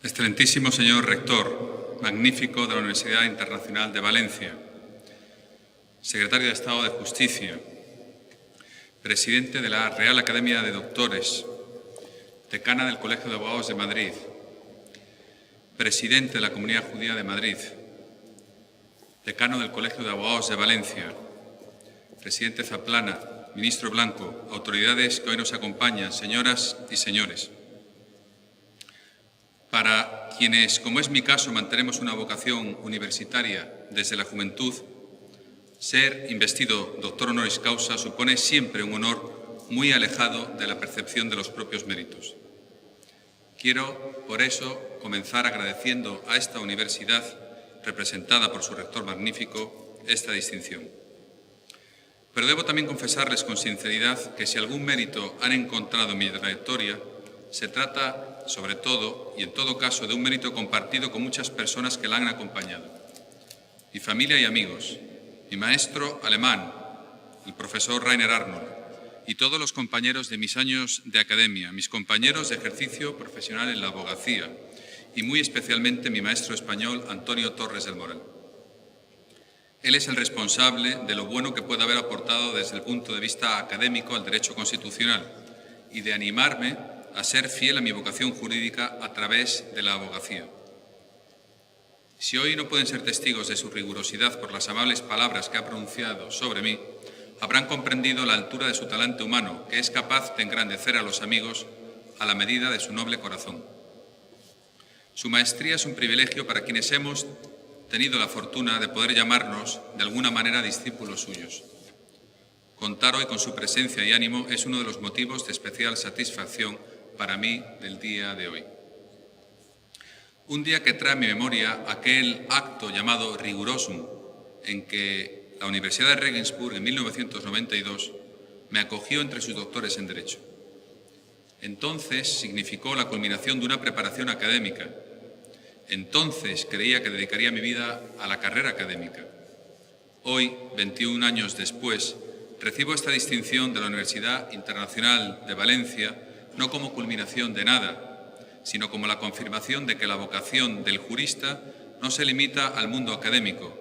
Excelentísimo señor Rector, magnífico de la Universidad Internacional de Valencia, Secretario de Estado de Justicia, Presidente de la Real Academia de Doctores, Decana del Colegio de Abogados de Madrid, Presidente de la Comunidad Judía de Madrid, Decano del Colegio de Abogados de Valencia, Presidente Zaplana, Ministro Blanco, autoridades que hoy nos acompañan, señoras y señores. Para quienes, como es mi caso, mantenemos una vocación universitaria desde la juventud, ser investido doctor honoris causa supone siempre un honor muy alejado de la percepción de los propios méritos. Quiero, por eso, comenzar agradeciendo a esta universidad, representada por su rector magnífico, esta distinción. Pero debo también confesarles con sinceridad que si algún mérito han encontrado en mi trayectoria, se trata, sobre todo, y en todo caso, de un mérito compartido con muchas personas que la han acompañado. Mi familia y amigos, mi maestro alemán, el profesor Rainer Arnold, y todos los compañeros de mis años de academia, mis compañeros de ejercicio profesional en la abogacía, y muy especialmente mi maestro español, Antonio Torres del Moral. Él es el responsable de lo bueno que puede haber aportado desde el punto de vista académico al derecho constitucional y de animarme a ser fiel a mi vocación jurídica a través de la abogacía. Si hoy no pueden ser testigos de su rigurosidad por las amables palabras que ha pronunciado sobre mí, habrán comprendido la altura de su talante humano, que es capaz de engrandecer a los amigos a la medida de su noble corazón. Su maestría es un privilegio para quienes hemos tenido la fortuna de poder llamarnos de alguna manera discípulos suyos. Contar hoy con su presencia y ánimo es uno de los motivos de especial satisfacción para mí del día de hoy. Un día que trae a mi memoria aquel acto llamado Rigurosum, en que la Universidad de Regensburg en 1992 me acogió entre sus doctores en Derecho. Entonces significó la culminación de una preparación académica. Entonces creía que dedicaría mi vida a la carrera académica. Hoy, 21 años después, recibo esta distinción de la Universidad Internacional de Valencia no como culminación de nada, sino como la confirmación de que la vocación del jurista no se limita al mundo académico,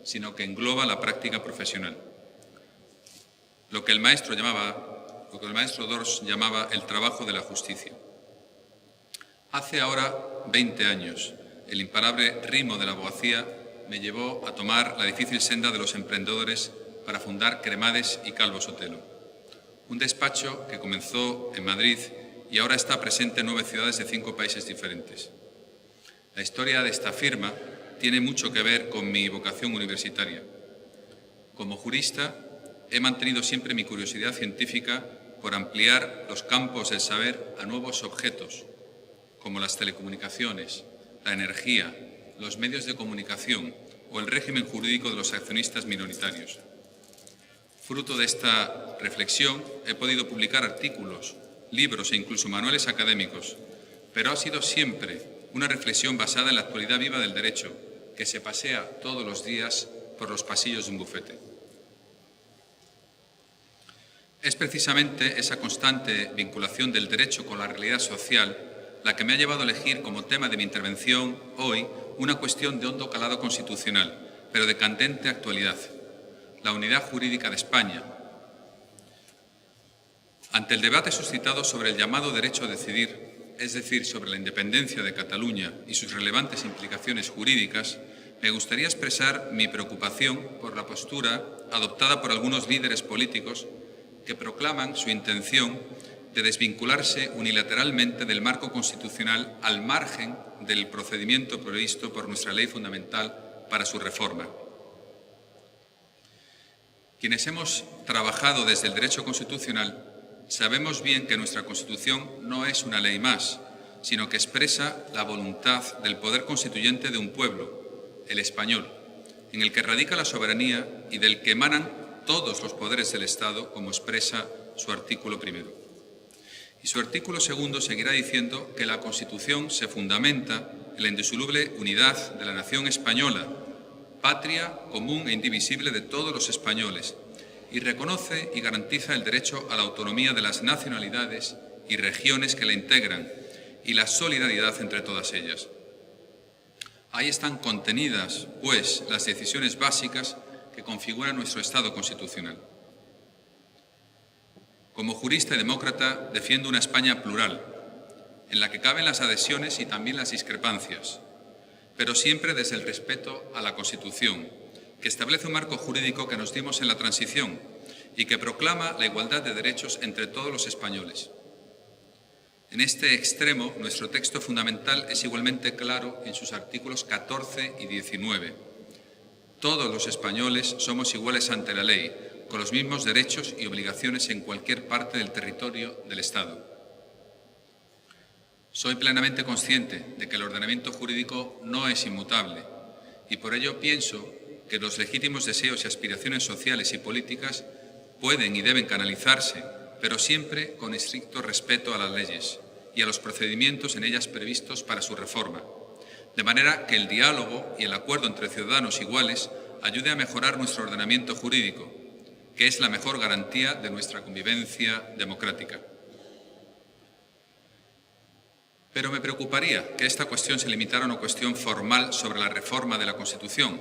sino que engloba la práctica profesional. Lo que el maestro Dors llamaba el trabajo de la justicia. Hace ahora 20 años, el imparable ritmo de la abogacía me llevó a tomar la difícil senda de los emprendedores para fundar Cremades y Calvo Sotelo, un despacho que comenzó en Madrid y ahora está presente en 9 ciudades de 5 países diferentes. La historia de esta firma tiene mucho que ver con mi vocación universitaria. Como jurista, he mantenido siempre mi curiosidad científica por ampliar los campos del saber a nuevos objetos, como las telecomunicaciones, la energía, los medios de comunicación o el régimen jurídico de los accionistas minoritarios. Fruto de esta reflexión, he podido publicar artículos, libros e incluso manuales académicos, pero ha sido siempre una reflexión basada en la actualidad viva del derecho, que se pasea todos los días por los pasillos de un bufete. Es precisamente esa constante vinculación del derecho con la realidad social la que me ha llevado a elegir como tema de mi intervención hoy una cuestión de hondo calado constitucional, pero de candente actualidad: la unidad jurídica de España. Ante el debate suscitado sobre el llamado derecho a decidir, es decir, sobre la independencia de Cataluña y sus relevantes implicaciones jurídicas, me gustaría expresar mi preocupación por la postura adoptada por algunos líderes políticos que proclaman su intención de desvincularse unilateralmente del marco constitucional al margen del procedimiento previsto por nuestra ley fundamental para su reforma. Quienes hemos trabajado desde el derecho constitucional sabemos bien que nuestra Constitución no es una ley más, sino que expresa la voluntad del poder constituyente de un pueblo, el español, en el que radica la soberanía y del que emanan todos los poderes del Estado, como expresa su artículo primero. Y su artículo segundo seguirá diciendo que la Constitución se fundamenta en la indisoluble unidad de la nación española, patria común e indivisible de todos los españoles, y reconoce y garantiza el derecho a la autonomía de las nacionalidades y regiones que la integran, y la solidaridad entre todas ellas. Ahí están contenidas, pues, las decisiones básicas que configuran nuestro Estado constitucional. Como jurista y demócrata, defiendo una España plural, en la que caben las adhesiones y también las discrepancias, pero siempre desde el respeto a la Constitución, que establece un marco jurídico que nos dimos en la transición y que proclama la igualdad de derechos entre todos los españoles. En este extremo, nuestro texto fundamental es igualmente claro en sus artículos 14 y 19. Todos los españoles somos iguales ante la ley, con los mismos derechos y obligaciones en cualquier parte del territorio del Estado. Soy plenamente consciente de que el ordenamiento jurídico no es inmutable y por ello pienso que los legítimos deseos y aspiraciones sociales y políticas pueden y deben canalizarse, pero siempre con estricto respeto a las leyes y a los procedimientos en ellas previstos para su reforma, de manera que el diálogo y el acuerdo entre ciudadanos iguales ayude a mejorar nuestro ordenamiento jurídico, que es la mejor garantía de nuestra convivencia democrática. Pero me preocuparía que esta cuestión se limitara a una cuestión formal sobre la reforma de la Constitución,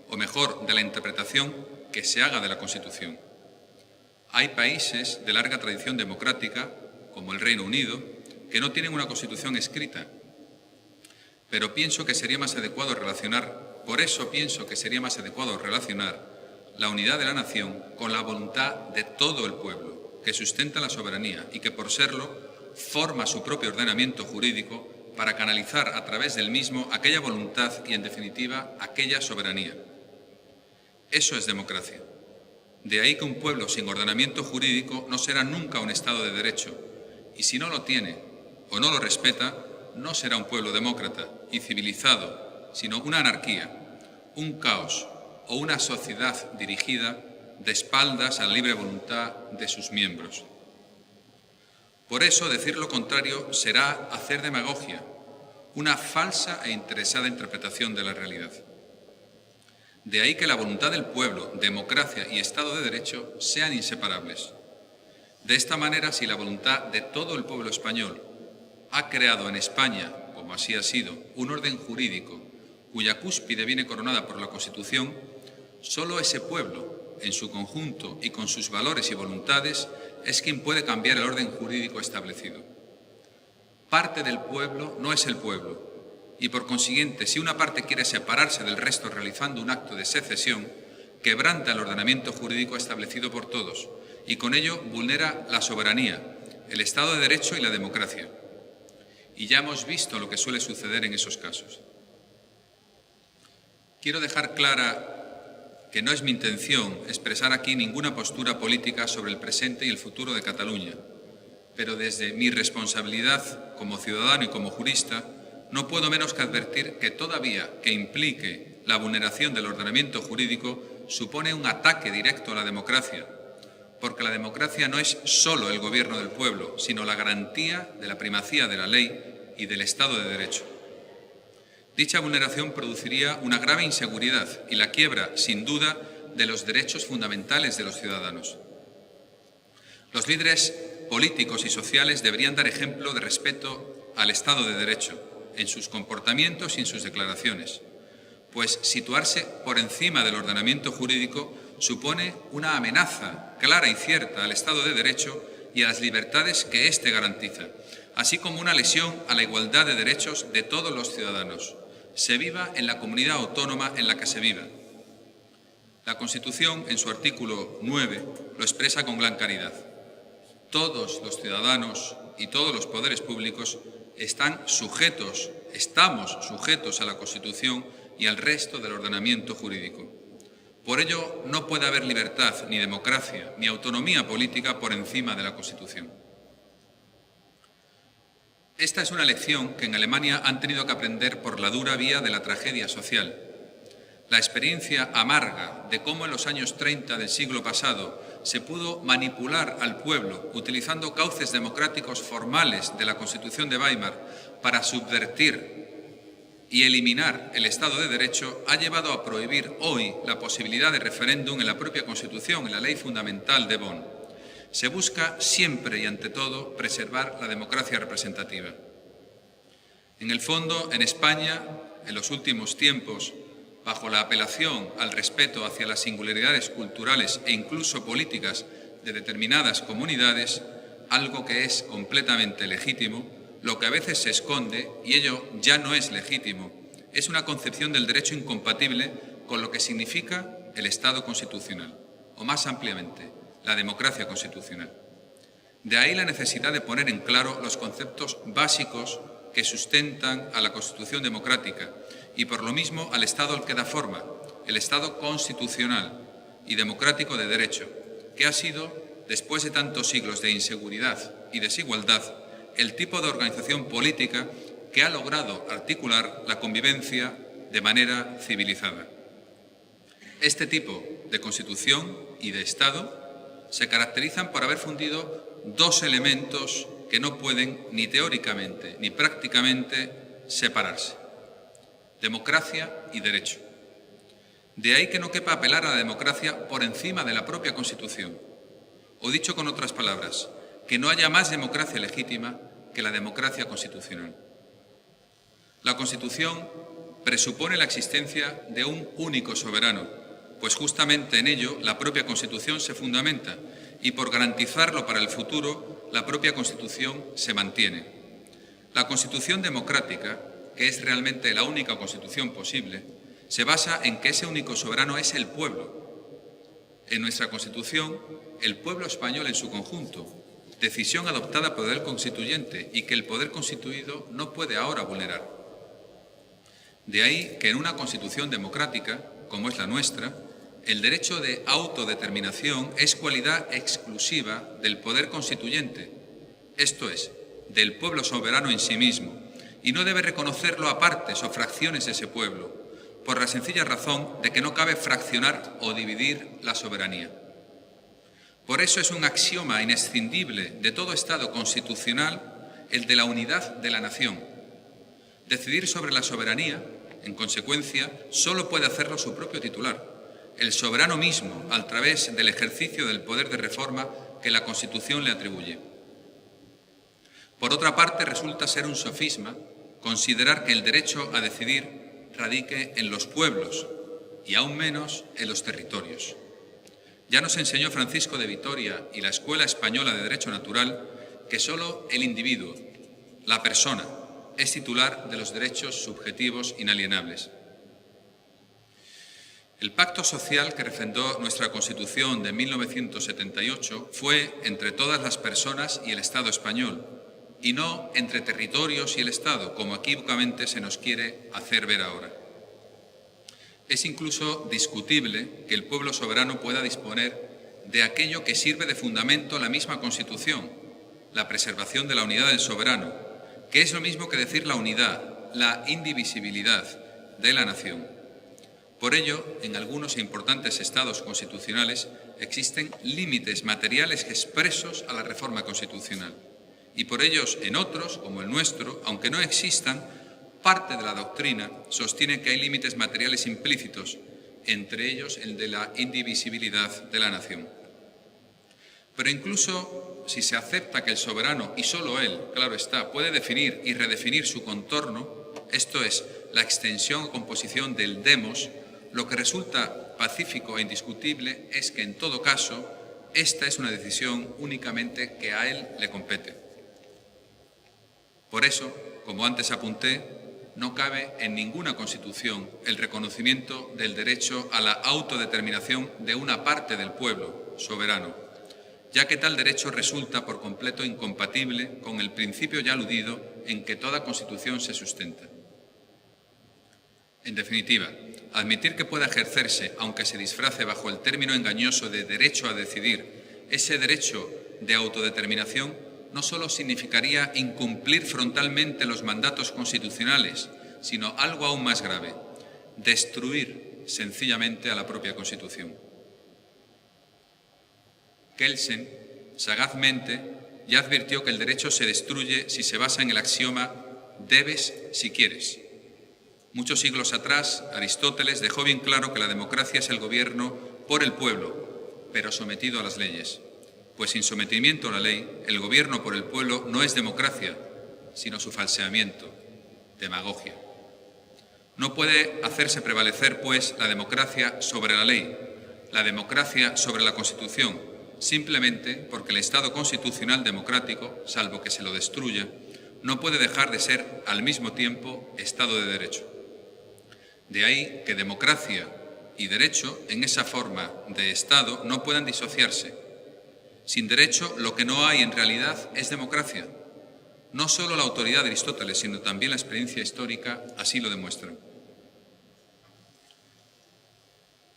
o mejor, de la interpretación que se haga de la Constitución. Hay países de larga tradición democrática, como el Reino Unido, que no tienen una Constitución escrita, pero pienso que sería más adecuado relacionar, la unidad de la nación con la voluntad de todo el pueblo, que sustenta la soberanía y que, por serlo, forma su propio ordenamiento jurídico para canalizar a través del mismo aquella voluntad y, en definitiva, aquella soberanía. Eso es democracia. De ahí que un pueblo sin ordenamiento jurídico no será nunca un Estado de Derecho, y si no lo tiene o no lo respeta, no será un pueblo demócrata y civilizado, sino una anarquía, un caos o una sociedad dirigida de espaldas a la libre voluntad de sus miembros. Por eso, decir lo contrario será hacer demagogia, una falsa e interesada interpretación de la realidad. De ahí que la voluntad del pueblo, democracia y Estado de Derecho sean inseparables. De esta manera, si la voluntad de todo el pueblo español ha creado en España, como así ha sido, un orden jurídico cuya cúspide viene coronada por la Constitución, solo ese pueblo, en su conjunto y con sus valores y voluntades, es quien puede cambiar el orden jurídico establecido. Parte del pueblo no es el pueblo, y por consiguiente, si una parte quiere separarse del resto realizando un acto de secesión, quebranta el ordenamiento jurídico establecido por todos, y con ello vulnera la soberanía, el Estado de Derecho y la democracia. Y ya hemos visto lo que suele suceder en esos casos. Quiero dejar clara que no es mi intención expresar aquí ninguna postura política sobre el presente y el futuro de Cataluña, pero desde mi responsabilidad como ciudadano y como jurista, no puedo menos que advertir que toda vía que implique la vulneración del ordenamiento jurídico supone un ataque directo a la democracia, porque la democracia no es solo el gobierno del pueblo, sino la garantía de la primacía de la ley y del Estado de Derecho. Dicha vulneración produciría una grave inseguridad y la quiebra, sin duda, de los derechos fundamentales de los ciudadanos. Los líderes políticos y sociales deberían dar ejemplo de respeto al Estado de Derecho en sus comportamientos y en sus declaraciones, pues situarse por encima del ordenamiento jurídico supone una amenaza clara y cierta al Estado de Derecho y a las libertades que éste garantiza, así como una lesión a la igualdad de derechos de todos los ciudadanos, se viva en la comunidad autónoma en la que se viva. La Constitución, en su artículo 9, lo expresa con gran claridad. Todos los ciudadanos y todos los poderes públicos estamos sujetos a la Constitución y al resto del ordenamiento jurídico. Por ello, no puede haber libertad, ni democracia, ni autonomía política por encima de la Constitución. Esta es una lección que en Alemania han tenido que aprender por la dura vía de la tragedia social. La experiencia amarga de cómo en los años 30 del siglo pasado se pudo manipular al pueblo utilizando cauces democráticos formales de la Constitución de Weimar para subvertir y eliminar el Estado de Derecho ha llevado a prohibir hoy la posibilidad de referéndum en la propia Constitución, en la Ley Fundamental de Bonn. Se busca siempre y ante todo preservar la democracia representativa. En el fondo, en España, en los últimos tiempos, bajo la apelación al respeto hacia las singularidades culturales e incluso políticas de determinadas comunidades, algo que es completamente legítimo, lo que a veces se esconde, y ello ya no es legítimo, es una concepción del derecho incompatible con lo que significa el Estado constitucional, o más ampliamente, la democracia constitucional. De ahí la necesidad de poner en claro los conceptos básicos que sustentan a la Constitución democrática y por lo mismo al Estado al que da forma, el Estado constitucional y democrático de derecho, que ha sido, después de tantos siglos de inseguridad y desigualdad, el tipo de organización política que ha logrado articular la convivencia de manera civilizada. Este tipo de Constitución y de Estado se caracterizan por haber fundido dos elementos que no pueden ni teóricamente ni prácticamente separarse: democracia y derecho. De ahí que no quepa apelar a la democracia por encima de la propia Constitución. O dicho con otras palabras, que no haya más democracia legítima que la democracia constitucional. La Constitución presupone la existencia de un único soberano, pues justamente en ello la propia Constitución se fundamenta y por garantizarlo para el futuro, la propia Constitución se mantiene. La Constitución democrática, que es realmente la única Constitución posible, se basa en que ese único soberano es el pueblo. En nuestra Constitución, el pueblo español en su conjunto, decisión adoptada por el constituyente y que el poder constituido no puede ahora vulnerar. De ahí que en una Constitución democrática, como es la nuestra, el derecho de autodeterminación es cualidad exclusiva del poder constituyente, esto es, del pueblo soberano en sí mismo, y no debe reconocerlo a partes o fracciones de ese pueblo, por la sencilla razón de que no cabe fraccionar o dividir la soberanía. Por eso es un axioma inescindible de todo Estado constitucional el de la unidad de la nación. Decidir sobre la soberanía, en consecuencia, solo puede hacerlo su propio titular, el soberano mismo, a través del ejercicio del poder de reforma que la Constitución le atribuye. Por otra parte, resulta ser un sofisma considerar que el derecho a decidir radique en los pueblos y aún menos en los territorios. Ya nos enseñó Francisco de Vitoria y la Escuela Española de Derecho Natural que solo el individuo, la persona, es titular de los derechos subjetivos inalienables. El pacto social que refrendó nuestra Constitución de 1978 fue entre todas las personas y el Estado español, y no entre territorios y el Estado, como equívocamente se nos quiere hacer ver ahora. Es incluso discutible que el pueblo soberano pueda disponer de aquello que sirve de fundamento a la misma Constitución, la preservación de la unidad del soberano, que es lo mismo que decir la unidad, la indivisibilidad de la nación. Por ello, en algunos e importantes estados constitucionales existen límites materiales expresos a la reforma constitucional. Y por ellos, en otros, como el nuestro, aunque no existan, parte de la doctrina sostiene que hay límites materiales implícitos, entre ellos el de la indivisibilidad de la nación. Pero incluso si se acepta que el soberano, y solo él, claro está, puede definir y redefinir su contorno, esto es, la extensión o composición del demos, lo que resulta pacífico e indiscutible es que, en todo caso, esta es una decisión únicamente que a él le compete. Por eso, como antes apunté, no cabe en ninguna Constitución el reconocimiento del derecho a la autodeterminación de una parte del pueblo soberano, ya que tal derecho resulta por completo incompatible con el principio ya aludido en que toda Constitución se sustenta. En definitiva, admitir que pueda ejercerse, aunque se disfrace bajo el término engañoso de derecho a decidir, ese derecho de autodeterminación no solo significaría incumplir frontalmente los mandatos constitucionales, sino algo aún más grave, destruir sencillamente a la propia Constitución. Kelsen, sagazmente, ya advirtió que el derecho se destruye si se basa en el axioma «debes si quieres». Muchos siglos atrás, Aristóteles dejó bien claro que la democracia es el gobierno por el pueblo, pero sometido a las leyes. Pues sin sometimiento a la ley, el gobierno por el pueblo no es democracia, sino su falseamiento. demagogia. No puede hacerse prevalecer, pues, la democracia sobre la ley, la democracia sobre la Constitución, simplemente porque el Estado constitucional democrático, salvo que se lo destruya, no puede dejar de ser al mismo tiempo Estado de Derecho. De ahí que democracia y derecho, en esa forma de Estado, no puedan disociarse. Sin derecho, lo que no hay en realidad es democracia. No solo la autoridad de Aristóteles, sino también la experiencia histórica así lo demuestran.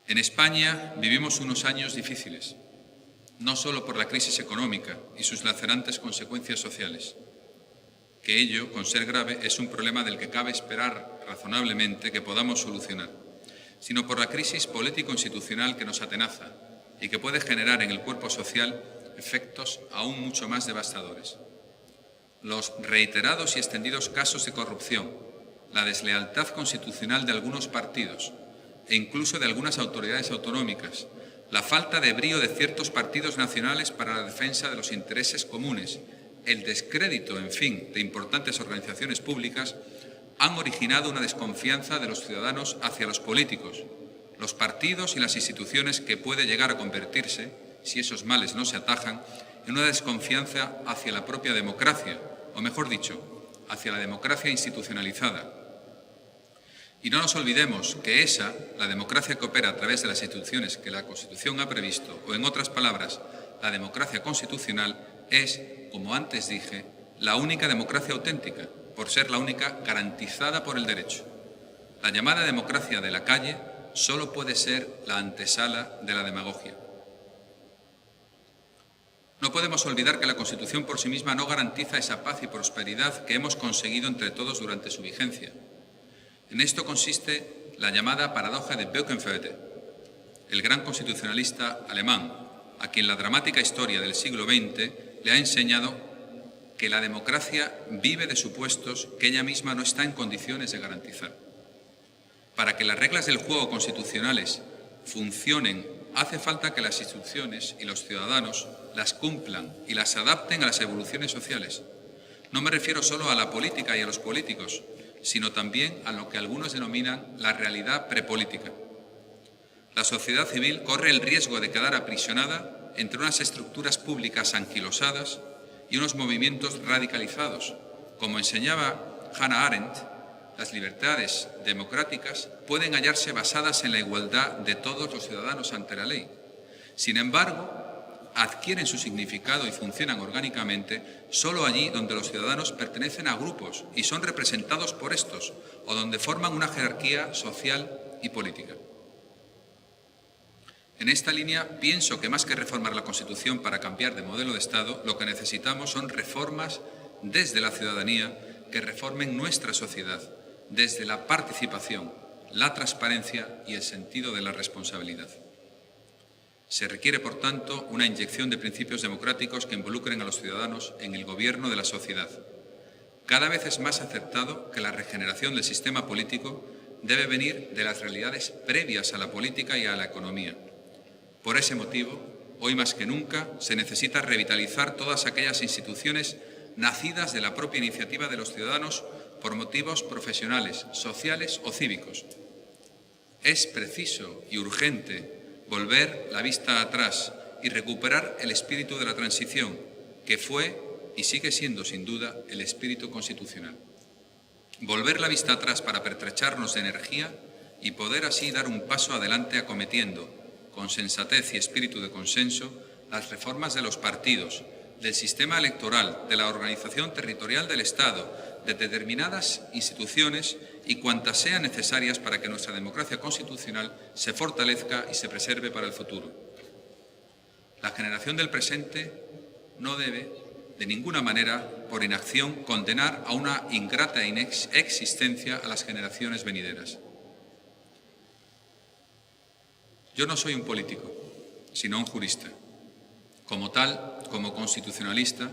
En España vivimos unos años difíciles, no solo por la crisis económica y sus lacerantes consecuencias sociales, que ello, con ser grave, es un problema del que cabe esperar razonablemente que podamos solucionar, sino por la crisis político-institucional que nos atenaza y que puede generar en el cuerpo social efectos aún mucho más devastadores. Los reiterados y extendidos casos de corrupción, la deslealtad constitucional de algunos partidos e incluso de algunas autoridades autonómicas, la falta de brío de ciertos partidos nacionales para la defensa de los intereses comunes, el descrédito, en fin, de importantes organizaciones públicas, han originado una desconfianza de los ciudadanos hacia los políticos, los partidos y las instituciones que puede llegar a convertirse, si esos males no se atajan, en una desconfianza hacia la propia democracia, o mejor dicho, hacia la democracia institucionalizada. Y no nos olvidemos que esa, la democracia que opera a través de las instituciones que la Constitución ha previsto, o en otras palabras, la democracia constitucional, es, como antes dije, la única democracia auténtica, por ser la única garantizada por el derecho. La llamada democracia de la calle solo puede ser la antesala de la demagogia. No podemos olvidar que la Constitución por sí misma no garantiza esa paz y prosperidad que hemos conseguido entre todos durante su vigencia. En esto consiste la llamada paradoja de Böckenförde, el gran constitucionalista alemán, a quien la dramática historia del siglo XX le ha enseñado que la democracia vive de supuestos que ella misma no está en condiciones de garantizar. Para que las reglas del juego constitucionales funcionen, hace falta que las instituciones y los ciudadanos las cumplan y las adapten a las evoluciones sociales. No me refiero solo a la política y a los políticos, sino también a lo que algunos denominan la realidad prepolítica. La sociedad civil corre el riesgo de quedar aprisionada entre unas estructuras públicas anquilosadas y unos movimientos radicalizados. Como enseñaba Hannah Arendt, las libertades democráticas pueden hallarse basadas en la igualdad de todos los ciudadanos ante la ley. Sin embargo, adquieren su significado y funcionan orgánicamente solo allí donde los ciudadanos pertenecen a grupos y son representados por estos, o donde forman una jerarquía social y política. En esta línea, pienso que más que reformar la Constitución para cambiar de modelo de Estado, lo que necesitamos son reformas desde la ciudadanía que reformen nuestra sociedad, desde la participación, la transparencia y el sentido de la responsabilidad. Se requiere, por tanto, una inyección de principios democráticos que involucren a los ciudadanos en el gobierno de la sociedad. Cada vez es más acertado que la regeneración del sistema político debe venir de las realidades previas a la política y a la economía. Por ese motivo, hoy más que nunca, se necesita revitalizar todas aquellas instituciones nacidas de la propia iniciativa de los ciudadanos por motivos profesionales, sociales o cívicos. Es preciso y urgente volver la vista atrás y recuperar el espíritu de la transición, que fue y sigue siendo sin duda el espíritu constitucional. Volver la vista atrás para pertrecharnos de energía y poder así dar un paso adelante acometiendo, con sensatez y espíritu de consenso, las reformas de los partidos, del sistema electoral, de la organización territorial del Estado, de determinadas instituciones y cuantas sean necesarias para que nuestra democracia constitucional se fortalezca y se preserve para el futuro. La generación del presente no debe, de ninguna manera, por inacción, condenar a una ingrata existencia a las generaciones venideras. Yo no soy un político, sino un jurista. Como tal, como constitucionalista,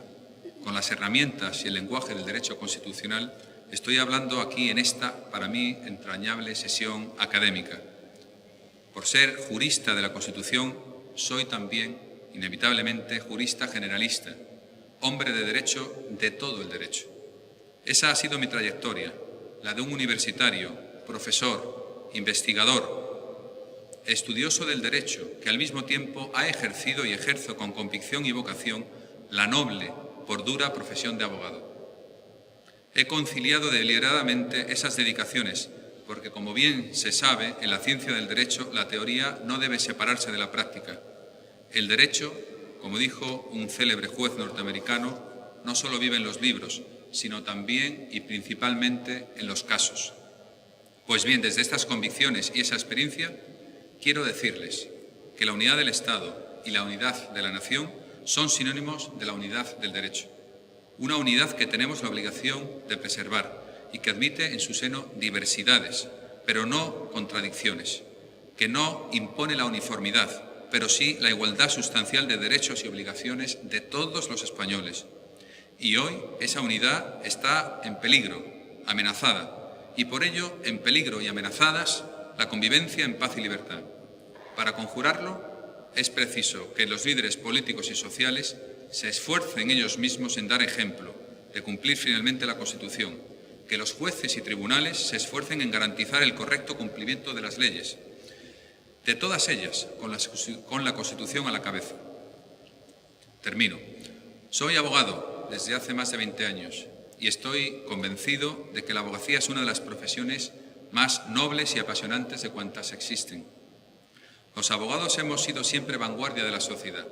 con las herramientas y el lenguaje del derecho constitucional, estoy hablando aquí en esta, para mí, entrañable sesión académica. Por ser jurista de la Constitución, soy también, inevitablemente, jurista generalista, hombre de derecho de todo el derecho. Esa ha sido mi trayectoria, la de un universitario, profesor, investigador, estudioso del derecho, que al mismo tiempo ha ejercido y ejerzo con convicción y vocación la noble, por dura profesión de abogado. He conciliado deliberadamente esas dedicaciones, porque, como bien se sabe, en la ciencia del derecho la teoría no debe separarse de la práctica. El derecho, como dijo un célebre juez norteamericano, no solo vive en los libros, sino también y principalmente en los casos. Pues bien, desde estas convicciones y esa experiencia, quiero decirles que la unidad del Estado y la unidad de la nación son sinónimos de la unidad del derecho. Una unidad que tenemos la obligación de preservar y que admite en su seno diversidades, pero no contradicciones, que no impone la uniformidad, pero sí la igualdad sustancial de derechos y obligaciones de todos los españoles. Y hoy esa unidad está en peligro, amenazada, y por ello en peligro y amenazadas la convivencia en paz y libertad. Para conjurarlo, es preciso que los líderes políticos y sociales se esfuercen ellos mismos en dar ejemplo de cumplir finalmente la Constitución, que los jueces y tribunales se esfuercen en garantizar el correcto cumplimiento de las leyes, de todas ellas, con la Constitución a la cabeza. Termino. Soy abogado desde hace más de 20 años y estoy convencido de que la abogacía es una de las profesiones más nobles y apasionantes de cuantas existen. Los abogados hemos sido siempre vanguardia de la sociedad.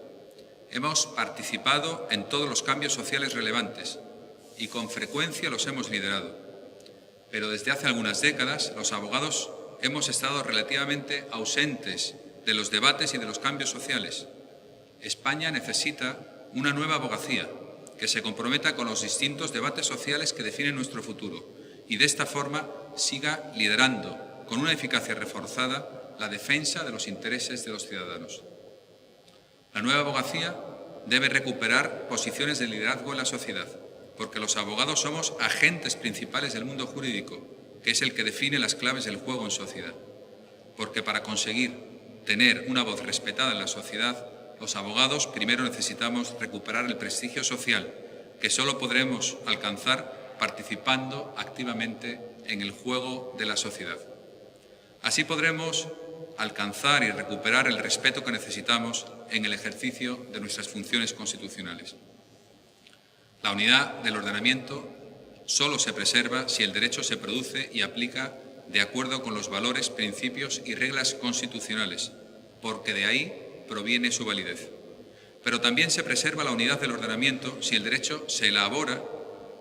Hemos participado en todos los cambios sociales relevantes y con frecuencia los hemos liderado. Pero desde hace algunas décadas los abogados hemos estado relativamente ausentes de los debates y de los cambios sociales. España necesita una nueva abogacía que se comprometa con los distintos debates sociales que definen nuestro futuro y de esta forma siga liderando con una eficacia reforzada la defensa de los intereses de los ciudadanos. La nueva abogacía debe recuperar posiciones de liderazgo en la sociedad, porque los abogados somos agentes principales del mundo jurídico, que es el que define las claves del juego en sociedad. Porque para conseguir tener una voz respetada en la sociedad, los abogados primero necesitamos recuperar el prestigio social, que solo podremos alcanzar participando activamente en el juego de la sociedad. Así podremos alcanzar y recuperar el respeto que necesitamos en el ejercicio de nuestras funciones constitucionales. La unidad del ordenamiento solo se preserva si el derecho se produce y aplica de acuerdo con los valores, principios y reglas constitucionales, porque de ahí proviene su validez. Pero también se preserva la unidad del ordenamiento si el derecho se elabora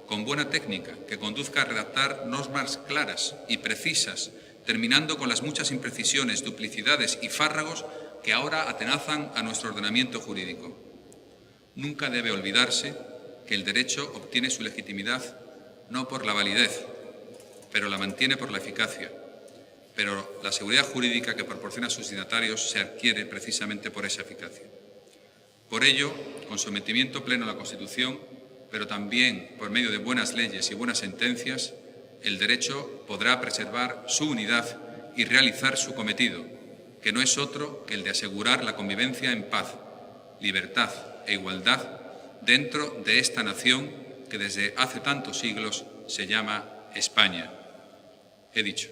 con buena técnica que conduzca a redactar normas claras y precisas, terminando con las muchas imprecisiones, duplicidades y fárragos que ahora atenazan a nuestro ordenamiento jurídico. Nunca debe olvidarse que el derecho obtiene su legitimidad no por la validez, pero la mantiene por la eficacia. Pero la seguridad jurídica que proporciona a sus dignatarios se adquiere precisamente por esa eficacia. Por ello, con sometimiento pleno a la Constitución, pero también por medio de buenas leyes y buenas sentencias, el derecho podrá preservar su unidad y realizar su cometido, que no es otro que el de asegurar la convivencia en paz, libertad e igualdad dentro de esta nación que desde hace tantos siglos se llama España. He dicho.